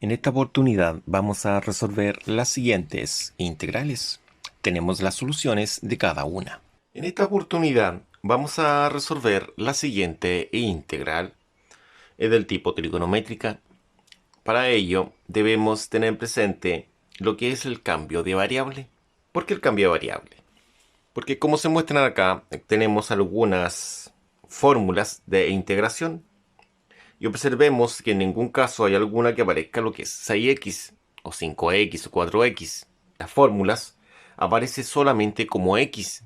En esta oportunidad vamos a resolver las siguientes integrales. Tenemos las soluciones de cada una. En esta oportunidad vamos a resolver la siguiente integral. Es del tipo trigonométrica. Para ello debemos tener presente lo que es el cambio de variable. ¿Por qué el cambio de variable? Porque como se muestran acá, tenemos algunas fórmulas de integración. Y observemos que en ningún caso hay alguna que aparezca lo que es 6x o 5x o 4x. Las fórmulas aparece solamente como x.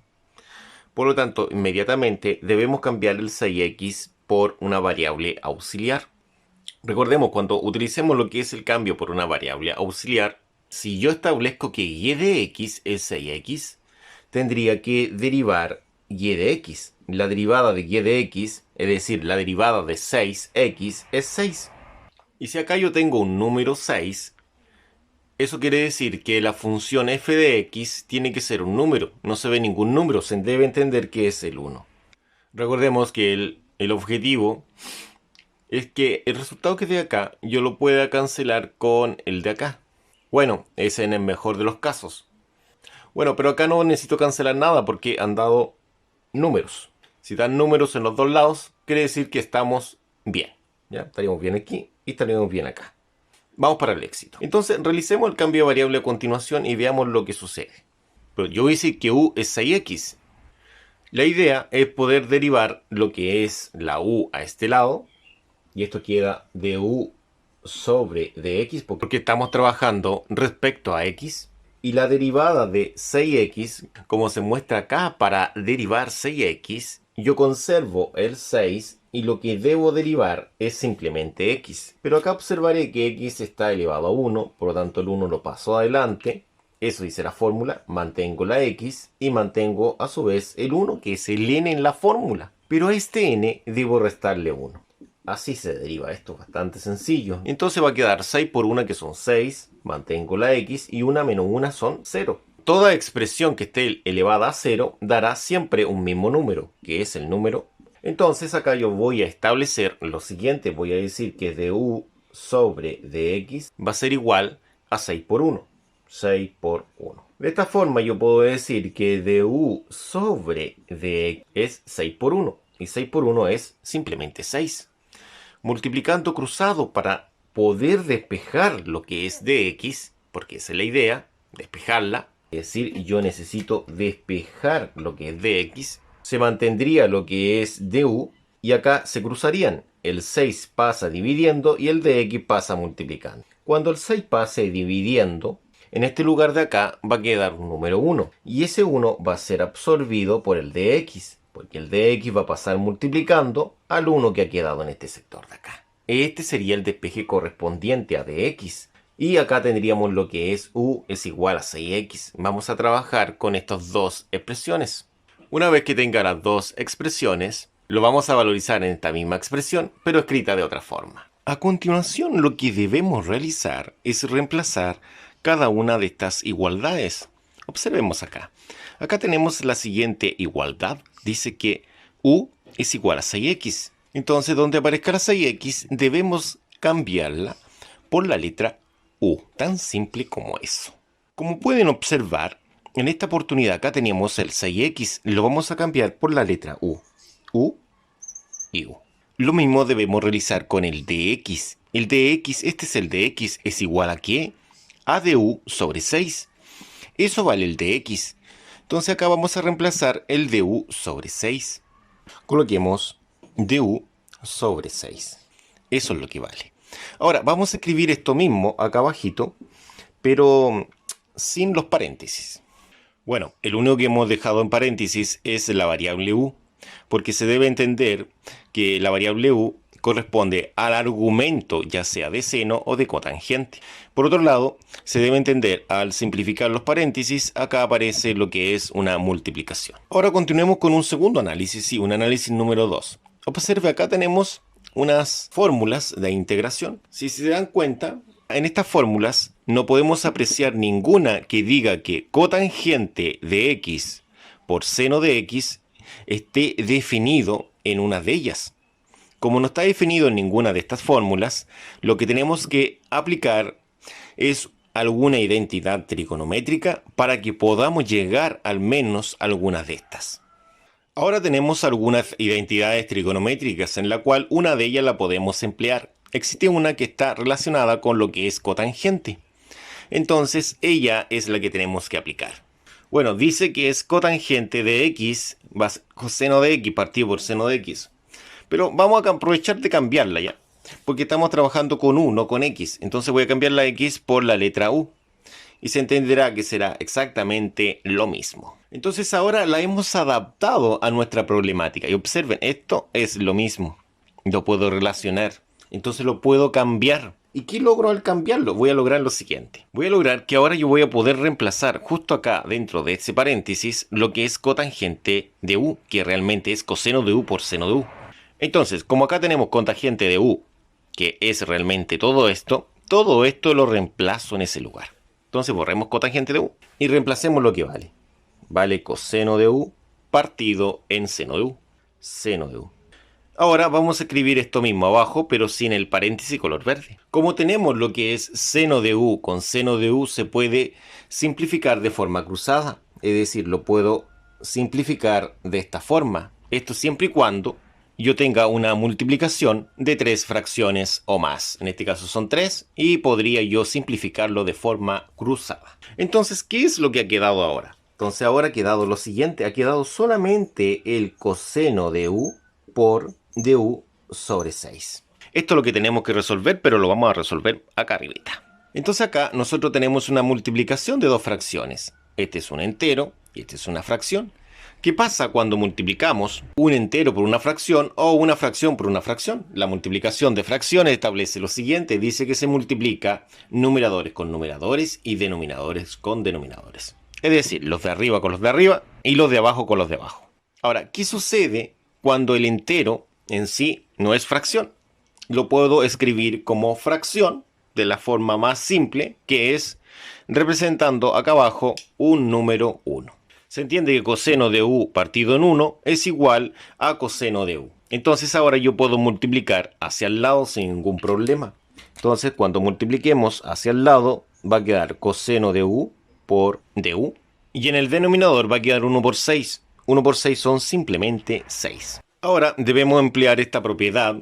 Por lo tanto, inmediatamente debemos cambiar el 6x por una variable auxiliar. Recordemos, cuando utilicemos lo que es el cambio por una variable auxiliar, si yo establezco que y de x es 6x, tendría que derivar y de x. La derivada de y de x, es decir, la derivada de 6x es 6. Y si acá yo tengo un número 6, eso quiere decir que la función f de x tiene que ser un número. No se ve ningún número, se debe entender que es el 1. Recordemos que el objetivo es que el resultado que de acá yo lo pueda cancelar con el de acá. Bueno, es en el mejor de los casos. Bueno, pero acá no necesito cancelar nada porque han dado números. Si dan números en los dos lados, quiere decir que estamos bien. ¿Ya? Estaríamos bien aquí y estaríamos bien acá. Vamos para el éxito. Entonces, realicemos el cambio de variable a continuación y veamos lo que sucede. Pero yo voy a decir que u es 6x. La idea es poder derivar lo que es la u a este lado. Y esto queda du sobre dx porque estamos trabajando respecto a x. Y la derivada de 6x, como se muestra acá, para derivar 6x, yo conservo el 6 y lo que debo derivar es simplemente x. Pero acá observaré que x está elevado a 1, por lo tanto el 1 lo paso adelante. Eso dice la fórmula, mantengo la x y mantengo a su vez el 1, que es el n en la fórmula. Pero a este n debo restarle 1. Así se deriva esto, bastante sencillo. Entonces va a quedar 6 por 1, que son 6, mantengo la x, y 1 menos 1 son 0. Toda expresión que esté elevada a 0 dará siempre un mismo número, que es el número. Entonces acá yo voy a establecer lo siguiente, voy a decir que du sobre dx va a ser igual a 6 por 1. 6 por 1. De esta forma yo puedo decir que du sobre dx es 6 por 1, y 6 por 1 es simplemente 6. Multiplicando cruzado para poder despejar lo que es dx, porque esa es la idea, despejarla. Es decir, yo necesito despejar lo que es dx. Se mantendría lo que es du y acá se cruzarían. El 6 pasa dividiendo y el dx pasa multiplicando. Cuando el 6 pase dividiendo, en este lugar de acá va a quedar un número 1. Y ese 1 va a ser absorbido por el dx. Porque el dx va a pasar multiplicando al 1 que ha quedado en este sector de acá. Este sería el despeje correspondiente a dx. Y acá tendríamos lo que es u es igual a 6x. Vamos a trabajar con estas dos expresiones. Una vez que tenga las dos expresiones, lo vamos a valorizar en esta misma expresión, pero escrita de otra forma. A continuación, lo que debemos realizar es reemplazar cada una de estas igualdades. Observemos acá. Acá tenemos la siguiente igualdad. Dice que u es igual a 6x. Entonces, donde aparezca la 6x, debemos cambiarla por la letra u. Tan simple como eso. Como pueden observar, en esta oportunidad acá tenemos el 6x. Lo vamos a cambiar por la letra u. U y u. Lo mismo debemos realizar con el dx. El dx, este es el dx, es igual a ¿qué? A de u sobre 6. Eso vale el dx. Entonces acá vamos a reemplazar el du sobre 6. Coloquemos du sobre 6. Eso es lo que vale. Ahora vamos a escribir esto mismo acá abajito, pero sin los paréntesis. Bueno, el único que hemos dejado en paréntesis es la variable u, porque se debe entender que la variable u corresponde al argumento, ya sea de seno o de cotangente. Por otro lado, se debe entender, al simplificar los paréntesis, acá aparece lo que es una multiplicación. Ahora continuemos con un segundo análisis, y un análisis número 2. Observe, acá tenemos unas fórmulas de integración. Si se dan cuenta, en estas fórmulas no podemos apreciar ninguna que diga que cotangente de x por seno de x esté definido en una de ellas. Como no está definido en ninguna de estas fórmulas, lo que tenemos que aplicar es alguna identidad trigonométrica para que podamos llegar al menos a algunas de estas. Ahora tenemos algunas identidades trigonométricas en la cual una de ellas la podemos emplear. Existe una que está relacionada con lo que es cotangente. Entonces ella es la que tenemos que aplicar. Bueno, dice que es cotangente de x, coseno de x partido por seno de x. Pero vamos a aprovechar de cambiarla ya. Porque estamos trabajando con u, no con x. Entonces voy a cambiar la x por la letra u. Y se entenderá que será exactamente lo mismo. Entonces ahora la hemos adaptado a nuestra problemática. Y observen, esto es lo mismo. Lo puedo relacionar. Entonces lo puedo cambiar. ¿Y qué logro al cambiarlo? Voy a lograr lo siguiente. Voy a lograr que ahora yo voy a poder reemplazar justo acá, dentro de ese paréntesis, lo que es cotangente de u, que realmente es coseno de u por seno de u. Entonces, como acá tenemos cotangente de u, que es realmente todo esto lo reemplazo en ese lugar. Entonces borremos cotangente de u y reemplacemos lo que vale. Vale coseno de u partido en seno de u. Seno de u. Ahora vamos a escribir esto mismo abajo, pero sin el paréntesis color verde. Como tenemos lo que es seno de u con seno de u, se puede simplificar de forma cruzada. Es decir, lo puedo simplificar de esta forma. Esto siempre y cuando yo tenga una multiplicación de 3 fracciones o más. En este caso son 3 y podría yo simplificarlo de forma cruzada. Entonces, ¿qué es lo que ha quedado ahora? Entonces ahora ha quedado lo siguiente. Ha quedado solamente el coseno de u por du sobre 6. Esto es lo que tenemos que resolver, pero lo vamos a resolver acá arribita. Entonces acá nosotros tenemos una multiplicación de dos fracciones. Este es un entero y este es una fracción. ¿Qué pasa cuando multiplicamos un entero por una fracción o una fracción por una fracción? La multiplicación de fracciones establece lo siguiente. Dice que se multiplica numeradores con numeradores y denominadores con denominadores. Es decir, los de arriba con los de arriba y los de abajo con los de abajo. Ahora, ¿qué sucede cuando el entero en sí no es fracción? Lo puedo escribir como fracción de la forma más simple, que es representando acá abajo un número 1. Se entiende que coseno de u partido en 1 es igual a coseno de u. Entonces ahora yo puedo multiplicar hacia el lado sin ningún problema. Entonces cuando multipliquemos hacia el lado va a quedar coseno de u por du. Y en el denominador va a quedar 1 por 6. 1 por 6 son simplemente 6. Ahora debemos emplear esta propiedad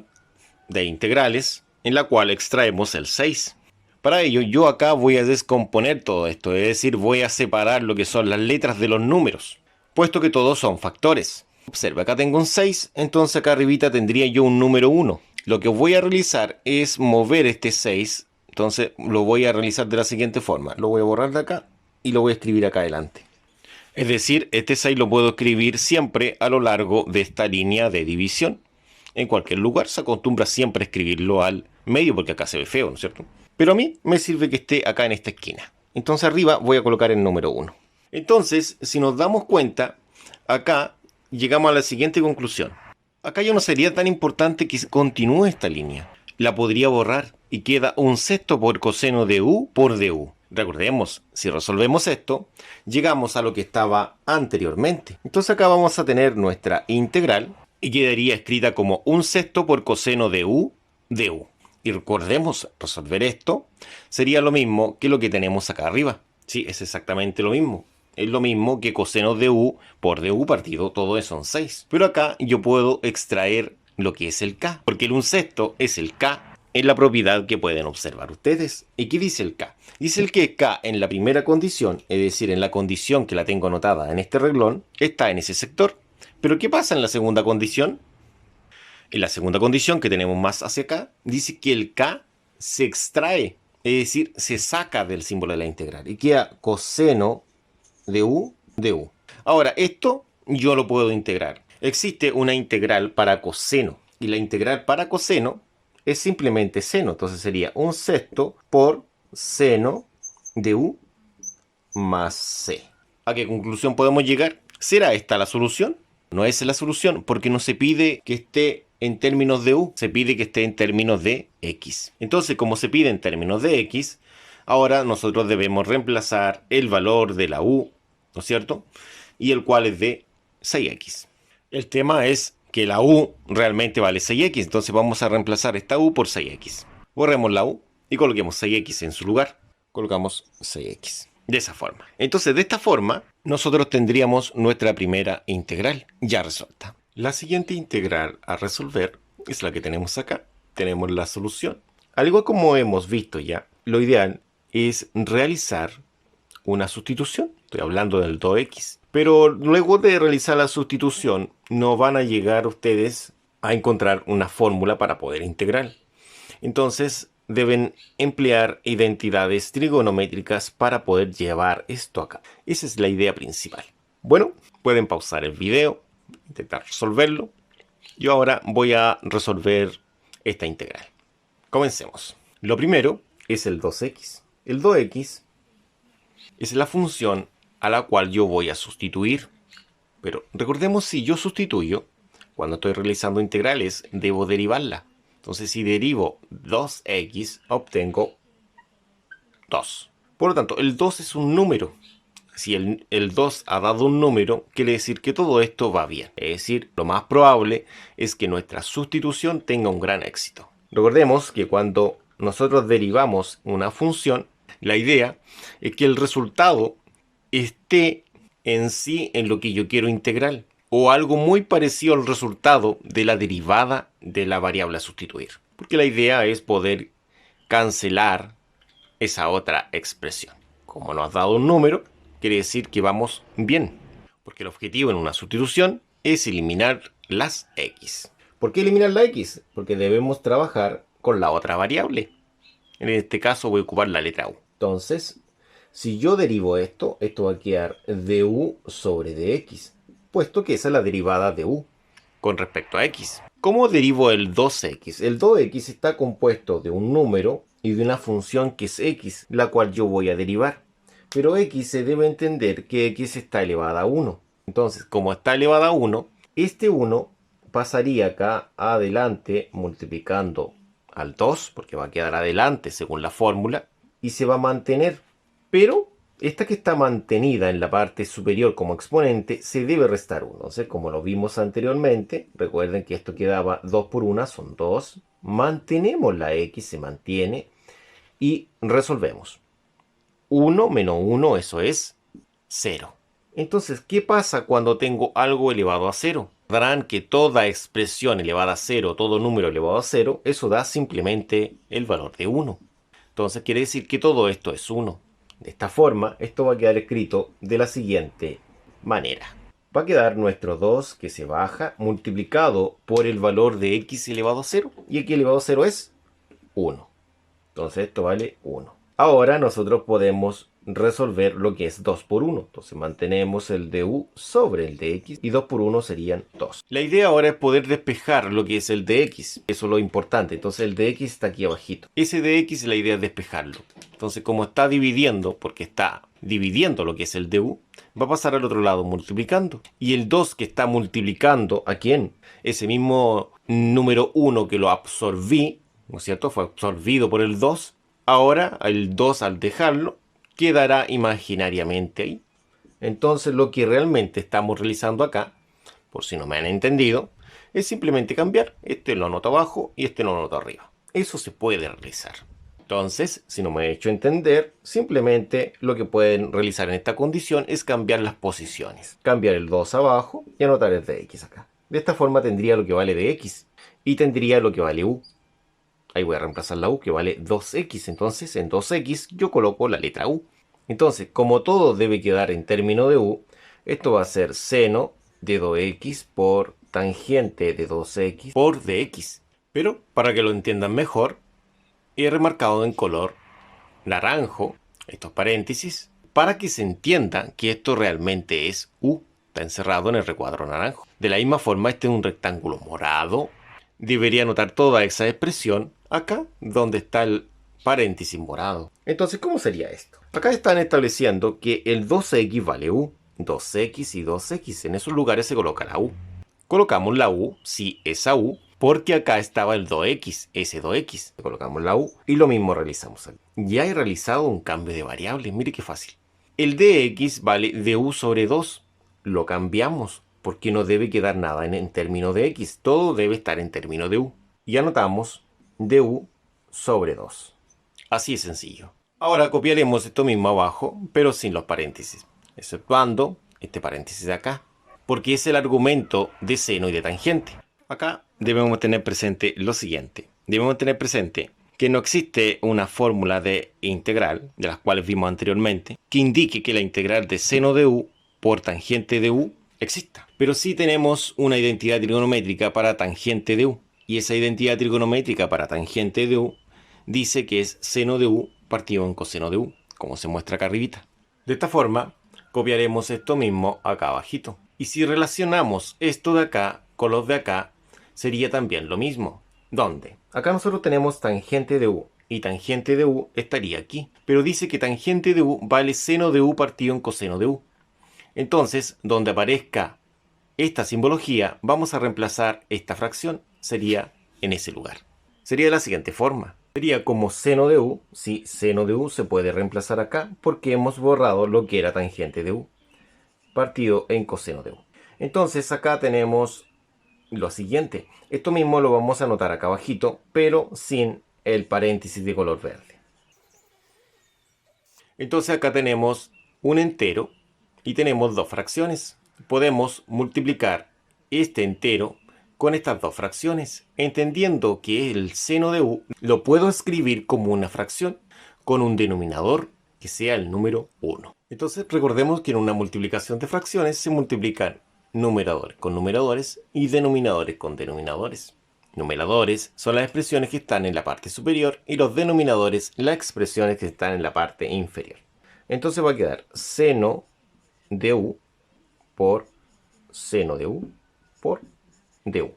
de integrales en la cual extraemos el 6. Para ello yo acá voy a descomponer todo esto, es decir, voy a separar lo que son las letras de los números, puesto que todos son factores. Observa, acá tengo un 6, entonces acá arribita tendría yo un número 1. Lo que voy a realizar es mover este 6, entonces lo voy a realizar de la siguiente forma. Lo voy a borrar de acá y lo voy a escribir acá adelante. Es decir, este 6 lo puedo escribir siempre a lo largo de esta línea de división. En cualquier lugar se acostumbra siempre a escribirlo al medio porque acá se ve feo, ¿no es cierto? Pero a mí me sirve que esté acá en esta esquina. Entonces arriba voy a colocar el número 1. Entonces, si nos damos cuenta, acá llegamos a la siguiente conclusión. Acá ya no sería tan importante que continúe esta línea. La podría borrar y queda un sexto por coseno de u por du. Recordemos, si resolvemos esto, llegamos a lo que estaba anteriormente. Entonces acá vamos a tener nuestra integral y quedaría escrita como un sexto por coseno de u de u. Y recordemos, resolver esto sería lo mismo que lo que tenemos acá arriba. Sí, es exactamente lo mismo. Es lo mismo que coseno de u por du partido, todo eso son 6. Pero acá yo puedo extraer lo que es el k, porque el un sexto es el k. Es la propiedad que pueden observar ustedes. ¿Y qué dice el k? Dice el que k en la primera condición, es decir, en la condición que la tengo anotada en este reglón, está en ese sector. ¿Pero qué pasa en la segunda condición? En la segunda condición que tenemos más hacia acá, dice que el k se extrae, es decir, se saca del símbolo de la integral y queda coseno de u de u. Ahora, esto yo lo puedo integrar. Existe una integral para coseno y la integral para coseno es simplemente seno, entonces sería un sexto por seno de u más c. ¿A qué conclusión podemos llegar? ¿Será esta la solución? No es la solución porque no se pide que esté en términos de u, se pide que esté en términos de x. Entonces, como se pide en términos de x, ahora nosotros debemos reemplazar el valor de la u, ¿no es cierto? Y el cual es de 6x. El tema es que la u realmente vale 6x. Entonces vamos a reemplazar esta u por 6x. Borremos la u y coloquemos 6x en su lugar. Colocamos 6x. De esa forma. Entonces, de esta forma, nosotros tendríamos nuestra primera integral ya resuelta. La siguiente integral a resolver es la que tenemos acá. Tenemos la solución. Al igual como hemos visto ya, lo ideal es realizar una sustitución. Estoy hablando del 2x. Pero luego de realizar la sustitución, no van a llegar ustedes a encontrar una fórmula para poder integrar. Entonces, deben emplear identidades trigonométricas para poder llevar esto a cabo. Esa es la idea principal. Bueno, pueden pausar el video, intentar resolverlo. Yo ahora voy a resolver esta integral. Comencemos. Lo primero es el 2x. El 2x es la función a la cual yo voy a sustituir. Pero recordemos, si yo sustituyo, cuando estoy realizando integrales, debo derivarla. Entonces, si derivo 2x, obtengo 2. Por lo tanto, el 2 es un número. Si el 2 ha dado un número, quiere decir que todo esto va bien. Es decir, lo más probable es que nuestra sustitución tenga un gran éxito. Recordemos que cuando nosotros derivamos una función, la idea es que el resultado esté en sí en lo que yo quiero integrar, o algo muy parecido al resultado de la derivada de la variable a sustituir. Porque la idea es poder cancelar esa otra expresión. Como nos ha dado un número, quiere decir que vamos bien. Porque el objetivo en una sustitución es eliminar las x. ¿Por qué eliminar la x? Porque debemos trabajar con la otra variable. En este caso voy a ocupar la letra u. Entonces, si yo derivo esto, esto va a quedar du sobre dx, puesto que esa es la derivada de u con respecto a x. ¿Cómo derivo el 2x? El 2x está compuesto de un número y de una función que es x, la cual yo voy a derivar. Pero x se debe entender que x está elevada a 1. Entonces, como está elevada a 1, este 1 pasaría acá adelante multiplicando al 2, porque va a quedar adelante según la fórmula, y se va a mantener. Pero esta que está mantenida en la parte superior como exponente se debe restar 1. Entonces, como lo vimos anteriormente, recuerden que esto quedaba 2 por 1, son 2. Mantenemos la x, se mantiene, y resolvemos. 1 menos 1, eso es 0. Entonces, ¿qué pasa cuando tengo algo elevado a 0? Verán que toda expresión elevada a 0, todo número elevado a 0, eso da simplemente el valor de 1. Entonces quiere decir que todo esto es 1. De esta forma, esto va a quedar escrito de la siguiente manera. Va a quedar nuestro 2 que se baja multiplicado por el valor de x elevado a 0. Y x elevado a 0 es 1. Entonces esto vale 1. Ahora nosotros podemos resolver lo que es 2 por 1. Entonces mantenemos el du sobre el dx y 2 por 1 serían 2. La idea ahora es poder despejar lo que es el dx. Eso es lo importante. Entonces el dx está aquí abajito. Ese dx, la idea es despejarlo. Entonces, como está dividiendo, porque está dividiendo lo que es el du, va a pasar al otro lado multiplicando. Y el 2 que está multiplicando, ¿a quién? Ese mismo número 1 que lo absorbí, ¿no es cierto? Fue absorbido por el 2. Ahora, el 2 al dejarlo, quedará imaginariamente ahí. Entonces, lo que realmente estamos realizando acá, por si no me han entendido, es simplemente cambiar. Este lo anoto abajo y este lo anoto arriba. Eso se puede realizar. Entonces, si no me he hecho entender, simplemente lo que pueden realizar en esta condición es cambiar las posiciones. Cambiar el 2 abajo y anotar el de x acá. De esta forma tendría lo que vale de x y tendría lo que vale u. Ahí voy a reemplazar la u que vale 2x. Entonces, en 2x yo coloco la letra u. Entonces, como todo debe quedar en término de u, esto va a ser seno de 2x por tangente de 2x por dx. Pero, para que lo entiendan mejor, he remarcado en color naranjo estos paréntesis para que se entienda que esto realmente es u. Está encerrado en el recuadro naranjo. De la misma forma, este es un rectángulo morado. Debería anotar toda esa expresión acá donde está el paréntesis morado. Entonces, ¿cómo sería esto? Acá están estableciendo que el 2x vale u. 2x y 2x. En esos lugares se coloca la u. Colocamos la u, sí, esa u, porque acá estaba el 2x, ese 2x. Colocamos la u y lo mismo realizamos aquí. Ya he realizado un cambio de variable, mire qué fácil. El dx vale du sobre 2. Lo cambiamos porque no debe quedar nada en términos de x. Todo debe estar en términos de u. Y anotamos du sobre 2. Así es sencillo. Ahora copiaremos esto mismo abajo, pero sin los paréntesis, exceptuando este paréntesis de acá, porque es el argumento de seno y de tangente. Acá debemos tener presente lo siguiente. Debemos tener presente que no existe una fórmula de integral, de las cuales vimos anteriormente, que indique que la integral de seno de u por tangente de u exista. Pero sí tenemos una identidad trigonométrica para tangente de u. Y esa identidad trigonométrica para tangente de u dice que es seno de u partido en coseno de u, como se muestra acá arribita. De esta forma, copiaremos esto mismo acá abajito. Y si relacionamos esto de acá con los de acá, sería también lo mismo. ¿Dónde? Acá nosotros tenemos tangente de u, y tangente de u estaría aquí. Pero dice que tangente de u vale seno de u partido en coseno de u. Entonces, donde aparezca esta simbología, vamos a reemplazar esta fracción. Sería en ese lugar. Sería de la siguiente forma. Sería como seno de u. Sí, seno de u se puede reemplazar acá porque hemos borrado lo que era tangente de u partido en coseno de u. Entonces acá tenemos lo siguiente. Esto mismo lo vamos a anotar acá abajito, pero sin el paréntesis de color verde. Entonces acá tenemos un entero y tenemos dos fracciones. Podemos multiplicar este entero con estas dos fracciones, entendiendo que el seno de u lo puedo escribir como una fracción con un denominador que sea el número 1. Entonces recordemos que en una multiplicación de fracciones se multiplican numeradores con numeradores y denominadores con denominadores. Numeradores son las expresiones que están en la parte superior y los denominadores las expresiones que están en la parte inferior. Entonces va a quedar seno de u por seno de u por du.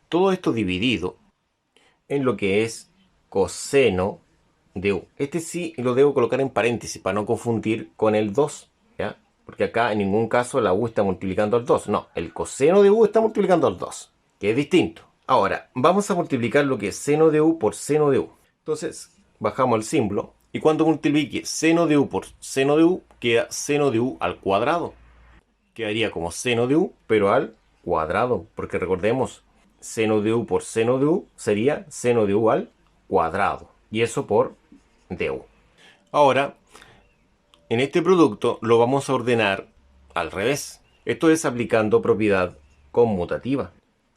Todo esto dividido en lo que es coseno de u. Este sí lo debo colocar en paréntesis para no confundir con el 2, ¿ya? Porque acá en ningún caso la u está multiplicando al 2. No, el coseno de u está multiplicando al 2, que es distinto. Ahora, vamos a multiplicar lo que es seno de u por seno de u. Entonces, bajamos el símbolo y cuando multiplique seno de u por seno de u, queda seno de u al cuadrado. Quedaría como seno de u, pero al cuadrado, porque recordemos, seno de u por seno de u sería seno de u al cuadrado, y eso por du. Ahora, en este producto lo vamos a ordenar al revés. Esto es aplicando propiedad conmutativa.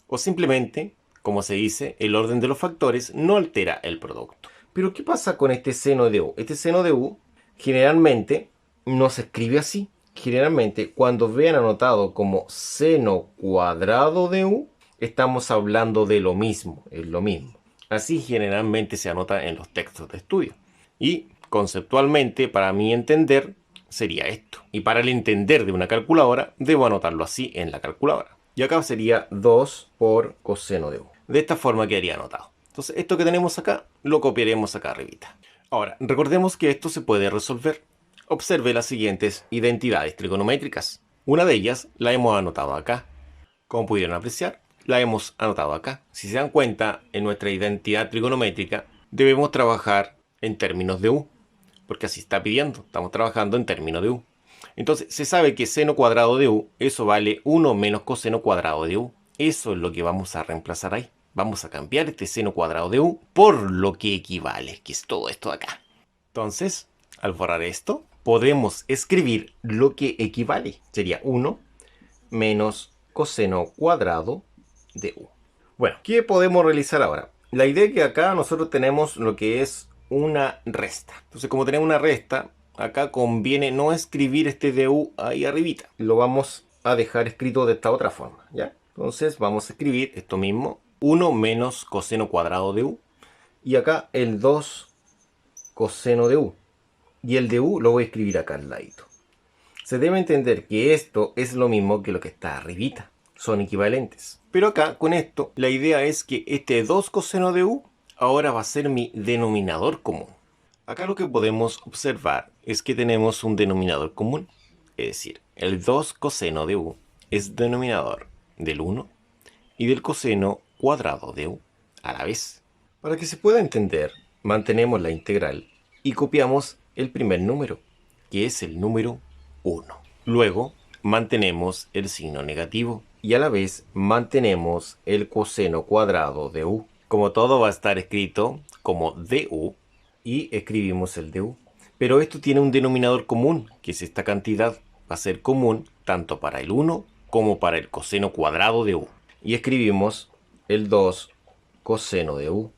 O simplemente, como se dice, el orden de los factores no altera el producto. Pero ¿qué pasa con este seno de u? Este seno de u generalmente no se escribe así. Generalmente, cuando vean anotado como seno cuadrado de u, estamos hablando de lo mismo, es lo mismo. Así generalmente se anota en los textos de estudio. Y conceptualmente, para mi entender, sería esto. Y para el entender de una calculadora, debo anotarlo así en la calculadora. Y acá sería 2 por coseno de u. De esta forma quedaría anotado. Entonces, esto que tenemos acá, lo copiaremos acá arribita. Ahora, recordemos que esto se puede resolver. Observe las siguientes identidades trigonométricas. Una de ellas la hemos anotado acá. Como pudieron apreciar, la hemos anotado acá. Si se dan cuenta, en nuestra identidad trigonométrica debemos trabajar en términos de u, porque así está pidiendo. Estamos trabajando en términos de u. Entonces, se sabe que seno cuadrado de u, eso vale 1 menos coseno cuadrado de u. Eso es lo que vamos a reemplazar ahí. Vamos a cambiar este seno cuadrado de u por lo que equivale, que es todo esto de acá. Entonces, al borrar esto, podemos escribir lo que equivale. Sería 1 menos coseno cuadrado de u. Bueno, ¿qué podemos realizar ahora? La idea es que acá nosotros tenemos lo que es una resta. Entonces, como tenemos una resta, acá conviene no escribir este du ahí arribita. Lo vamos a dejar escrito de esta otra forma, ¿ya? Entonces, vamos a escribir esto mismo. 1 menos coseno cuadrado de u. Y acá el 2 coseno de u. Y el de u lo voy a escribir acá al ladito. Se debe entender que esto es lo mismo que lo que está arribita. Son equivalentes. Pero acá, con esto, la idea es que este 2 coseno de u ahora va a ser mi denominador común. Acá lo que podemos observar es que tenemos un denominador común. Es decir, el 2 coseno de u es denominador del 1 y del coseno cuadrado de u a la vez. Para que se pueda entender, mantenemos la integral y copiamos el primer número, que es el número 1. Luego mantenemos el signo negativo y a la vez mantenemos el coseno cuadrado de u. Como todo va a estar escrito como du y escribimos el du. Pero esto tiene un denominador común, que es esta cantidad. Va a ser común tanto para el 1 como para el coseno cuadrado de u. Y escribimos el 2 coseno de u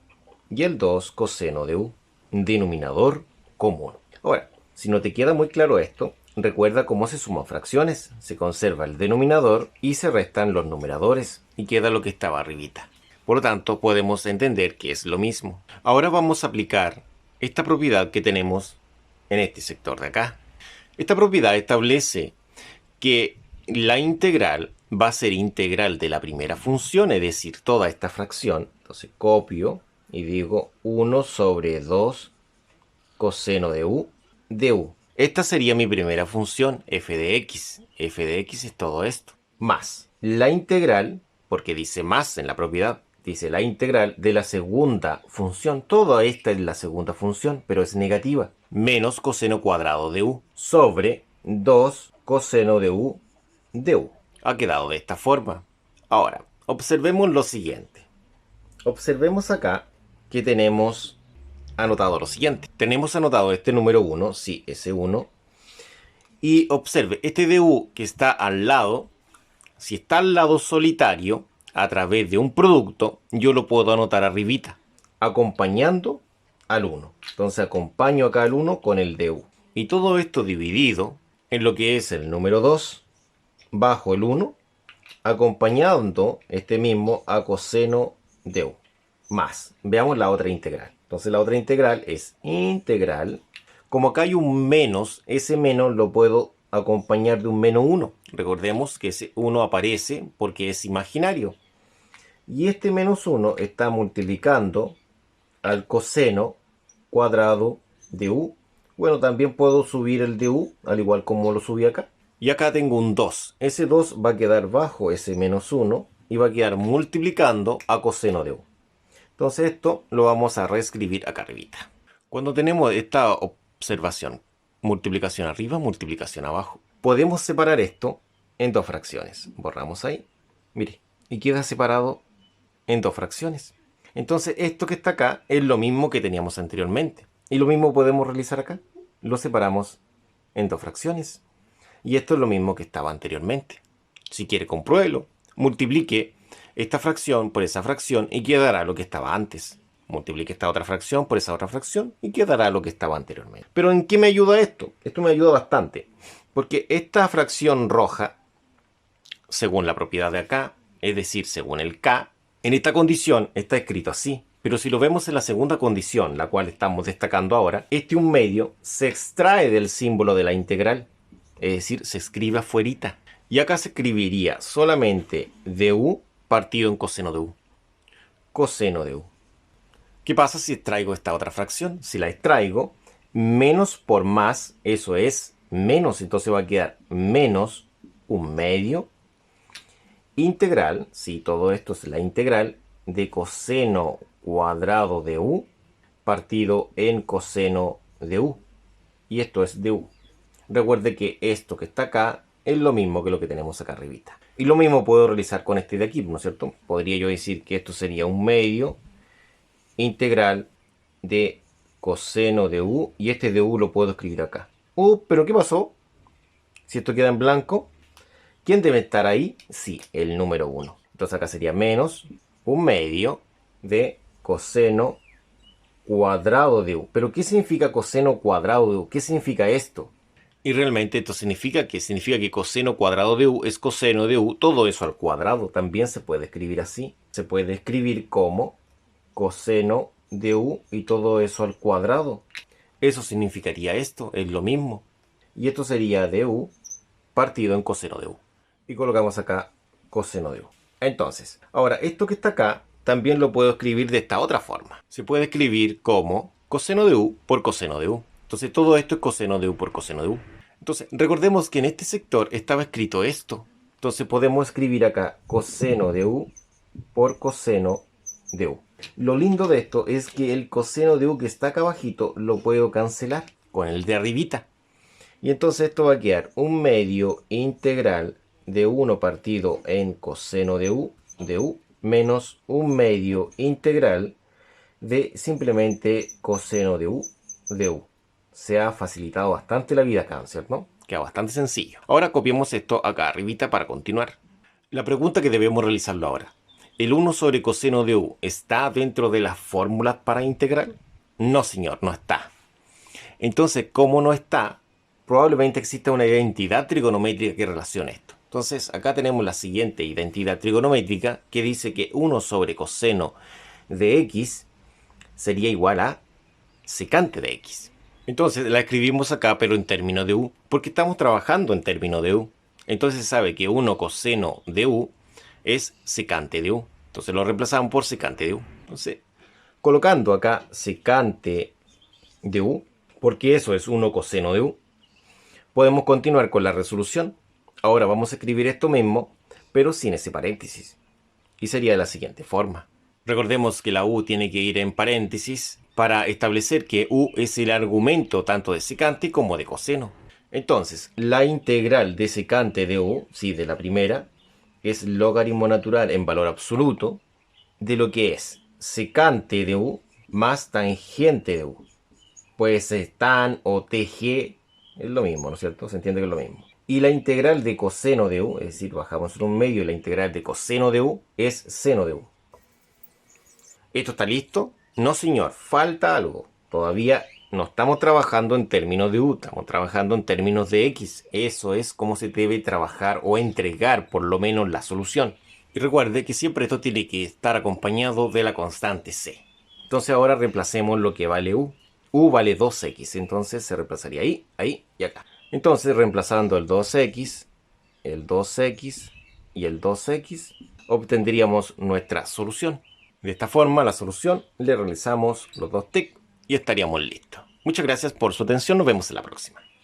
y el 2 coseno de u. Denominador común. Ahora, si no te queda muy claro esto, recuerda cómo se suman fracciones. Se conserva el denominador y se restan los numeradores y queda lo que estaba arribita. Por lo tanto, podemos entender que es lo mismo. Ahora vamos a aplicar esta propiedad que tenemos en este sector de acá. Esta propiedad establece que la integral va a ser integral de la primera función, es decir, toda esta fracción. Entonces copio y digo 1 sobre 2 coseno de u. Esta sería mi primera función, f de x. F de x es todo esto. Más la integral, porque dice más en la propiedad, dice la integral de la segunda función. Toda esta es la segunda función, pero es negativa. Menos coseno cuadrado de u sobre 2 coseno de u. Ha quedado de esta forma. Ahora, observemos lo siguiente. Observemos acá que tenemos anotado lo siguiente. Tenemos anotado este número 1, sí, ese 1. Y observe, este du que está al lado, si está al lado solitario, a través de un producto, yo lo puedo anotar arribita, acompañando al 1. Entonces acompaño acá al 1 con el du. Y todo esto dividido en lo que es el número 2, bajo el 1, acompañando este mismo a coseno de u. Más, veamos la otra integral. Entonces la otra integral es integral. Como acá hay un menos, ese menos lo puedo acompañar de un menos 1. Recordemos que ese 1 aparece porque es imaginario. Y este menos 1 está multiplicando al coseno cuadrado de u. Bueno, también puedo subir el de u, al igual como lo subí acá. Y acá tengo un 2. Ese 2 va a quedar bajo ese menos 1 y va a quedar multiplicando a coseno de u. Entonces esto lo vamos a reescribir acá arribita. Cuando tenemos esta observación, multiplicación arriba, multiplicación abajo, podemos separar esto en dos fracciones. Borramos ahí, mire, y queda separado en dos fracciones. Entonces esto que está acá es lo mismo que teníamos anteriormente. Y lo mismo podemos realizar acá. Lo separamos en dos fracciones. Y esto es lo mismo que estaba anteriormente. Si quiere, compruébelo. Multiplique esta fracción por esa fracción y quedará lo que estaba antes. Multiplique esta otra fracción por esa otra fracción y quedará lo que estaba anteriormente. Pero ¿en qué me ayuda esto? Esto me ayuda bastante. Porque esta fracción roja, según la propiedad de acá, es decir, según el k, en esta condición está escrito así. Pero si lo vemos en la segunda condición, la cual estamos destacando ahora, este 1/2 se extrae del símbolo de la integral. Es decir, se escribe afuerita. Y acá se escribiría solamente du partido en coseno de u. Coseno de u. ¿Qué pasa si extraigo esta otra fracción? Si la extraigo, menos por más, eso es menos. Entonces va a quedar menos 1/2 integral, si todo esto es la integral, de coseno cuadrado de u partido en coseno de u. Y esto es de u. Recuerde que esto que está acá es lo mismo que lo que tenemos acá arribita. Y lo mismo puedo realizar con este de aquí, ¿no es cierto? Podría yo decir que esto sería 1/2 integral de coseno de u. Y este de u lo puedo escribir acá. ¿Pero qué pasó? Si esto queda en blanco, ¿quién debe estar ahí? Sí, el número 1. Entonces acá sería menos 1/2 de coseno cuadrado de u. ¿Pero qué significa coseno cuadrado de u? ¿Qué significa esto? Y realmente esto significa que coseno cuadrado de u es coseno de u, todo eso al cuadrado. También se puede escribir así. Se puede escribir como coseno de u y todo eso al cuadrado. Eso significaría esto, es lo mismo. Y esto sería de u partido en coseno de u. Y colocamos acá coseno de u. Entonces, ahora esto que está acá también lo puedo escribir de esta otra forma. Se puede escribir como coseno de u por coseno de u. Entonces todo esto es coseno de u por coseno de u. Entonces recordemos que en este sector estaba escrito esto. Entonces podemos escribir acá coseno de u por coseno de u. Lo lindo de esto es que el coseno de u que está acá abajito lo puedo cancelar con el de arribita. Y entonces esto va a quedar 1/2 integral de 1 partido en coseno de u, menos 1/2 integral de simplemente coseno de u, Se ha facilitado bastante la vida acá, ¿cierto? Queda bastante sencillo. Ahora copiemos esto acá arribita para continuar. La pregunta que debemos realizarlo ahora. ¿El 1 sobre coseno de u está dentro de las fórmulas para integral? No, señor, no está. Entonces, como no está, probablemente exista una identidad trigonométrica que relacione esto. Entonces, acá tenemos la siguiente identidad trigonométrica que dice que 1 sobre coseno de x sería igual a secante de x. Entonces, la escribimos acá, pero en términos de u, porque estamos trabajando en términos de u. Entonces, se sabe que 1 coseno de u es secante de u. Entonces, lo reemplazamos por secante de u. Entonces, colocando acá secante de u, porque eso es 1 coseno de u, podemos continuar con la resolución. Ahora vamos a escribir esto mismo, pero sin ese paréntesis. Y sería de la siguiente forma. Recordemos que la u tiene que ir en paréntesis para establecer que u es el argumento tanto de secante como de coseno. Entonces, la integral de secante de u, sí, de la primera, es logaritmo natural en valor absoluto de lo que es secante de u más tangente de u. Puede ser tan o tg, es lo mismo, ¿no es cierto? Se entiende que es lo mismo. Y la integral de coseno de u, es decir, bajamos en un medio y la integral de coseno de u es seno de u. ¿Esto está listo? No, señor, falta algo. Todavía no estamos trabajando en términos de u, estamos trabajando en términos de x. Eso es como se debe trabajar o entregar por lo menos la solución. Y recuerde que siempre esto tiene que estar acompañado de la constante c. Entonces ahora reemplacemos lo que vale u. U vale 2x, entonces se reemplazaría ahí, ahí y acá. Entonces reemplazando el 2x, el 2x y el 2x, obtendríamos nuestra solución. De esta forma, la solución le realizamos los dos tics y estaríamos listos. Muchas gracias por su atención, nos vemos en la próxima.